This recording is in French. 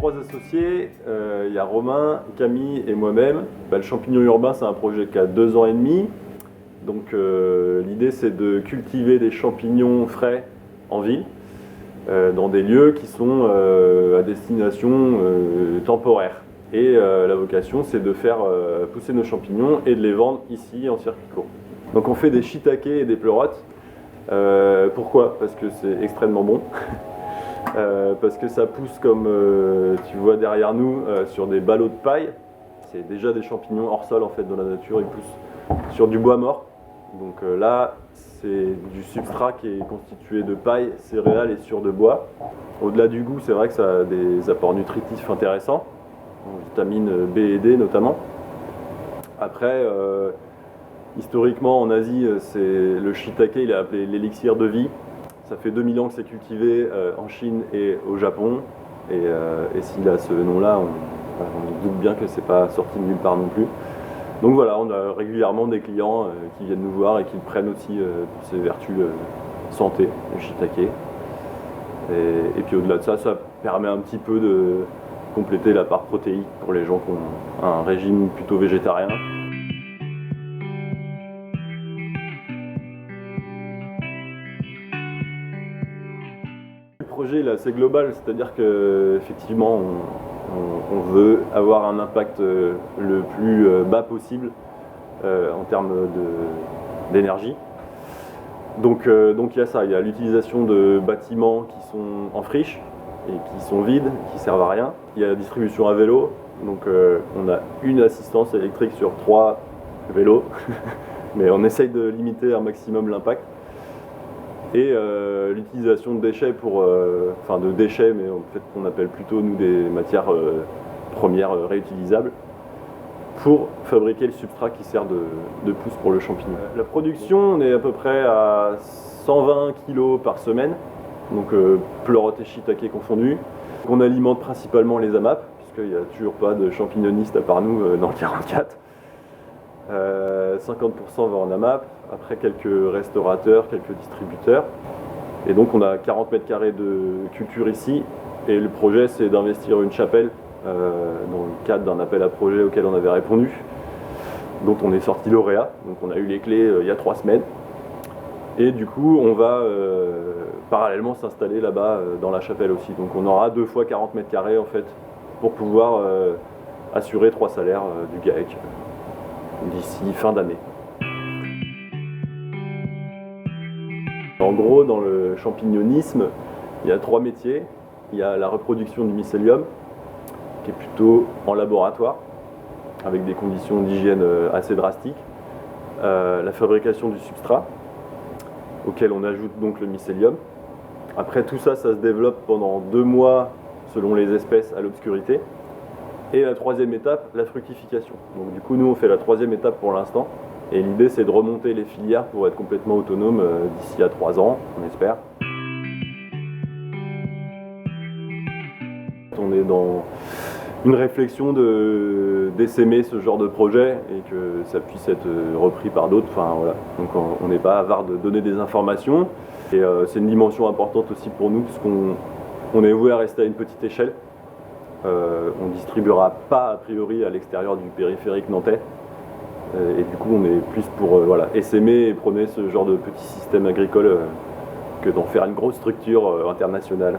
3 associés, il y a Romain, Camille et moi-même. Le champignon urbain, c'est un projet qui a 2 ans et demi. Donc l'idée, c'est de cultiver des champignons frais en ville, dans des lieux qui sont à destination temporaire. Et la vocation, c'est de faire pousser nos champignons et de les vendre ici en circuit court. Donc on fait des shiitake et des pleurotes. Pourquoi? Parce que c'est extrêmement bon. Parce que ça pousse comme tu vois derrière nous sur des ballots de paille. C'est déjà des champignons hors sol en fait dans la nature, ils poussent sur du bois mort. Donc là c'est du substrat qui est constitué de paille, céréales et sur de bois. Au-delà du goût, c'est vrai que ça a des apports nutritifs intéressants, en vitamines B et D notamment. Après, historiquement en Asie, le shiitake, il est appelé l'élixir de vie. Ça fait 2000 ans que c'est cultivé en Chine et au Japon. Et s'il a ce nom-là, on doute bien que c'est pas sorti de nulle part non plus. Donc voilà, on a régulièrement des clients qui viennent nous voir et qui le prennent aussi pour ses vertus santé, le shiitake. Et puis au-delà de ça, ça permet un petit peu de compléter la part protéique pour les gens qui ont un régime plutôt végétarien. Le projet est assez global, c'est-à-dire qu'effectivement on veut avoir un impact le plus bas possible en termes d'énergie. Donc il y a ça, il y a l'utilisation de bâtiments qui sont en friche et qui sont vides, qui servent à rien. Il y a la distribution à vélo, donc on a une assistance électrique sur 3 vélos, mais on essaye de limiter un maximum l'impact. Et l'utilisation de déchets de déchets, mais en fait qu'on appelle plutôt nous des matières premières réutilisables, pour fabriquer le substrat qui sert de pousse pour le champignon. La production, on est à peu près à 120 kg par semaine, donc pleurotes et shiitake confondus. On alimente principalement les AMAP, puisqu'il n'y a toujours pas de champignonnistes à part nous dans le 44. 50% va en AMAP, après quelques restaurateurs, quelques distributeurs. Et donc on a 40 mètres carrés de culture ici, et le projet c'est d'investir une chapelle dans le cadre d'un appel à projet auquel on avait répondu, dont on est sorti lauréat. Donc on a eu les clés il y a 3 semaines. Et du coup on va parallèlement s'installer là-bas dans la chapelle aussi. Donc on aura 2 fois 40 mètres carrés en fait, pour pouvoir assurer 3 salaires du GAEC d'ici fin d'année. En gros, dans le champignonisme, il y a 3 métiers. Il y a la reproduction du mycélium, qui est plutôt en laboratoire, avec des conditions d'hygiène assez drastiques. La fabrication du substrat, auquel on ajoute donc le mycélium. Après tout ça, ça se développe pendant 2 mois, selon les espèces, à l'obscurité. Et la 3e étape, la fructification. Donc du coup, nous, on fait la 3e étape pour l'instant. Et l'idée, c'est de remonter les filières pour être complètement autonome d'ici à 3 ans, on espère. On est dans une réflexion d'essaimer ce genre de projet et que ça puisse être repris par d'autres. Enfin, voilà. Donc on n'est pas avare de donner des informations. Et c'est une dimension importante aussi pour nous, puisqu'on est voué à rester à une petite échelle. On ne distribuera pas a priori à l'extérieur du périphérique nantais. Et du coup on est plus pour essaimer et prôner ce genre de petit système agricole que d'en faire une grosse structure internationale.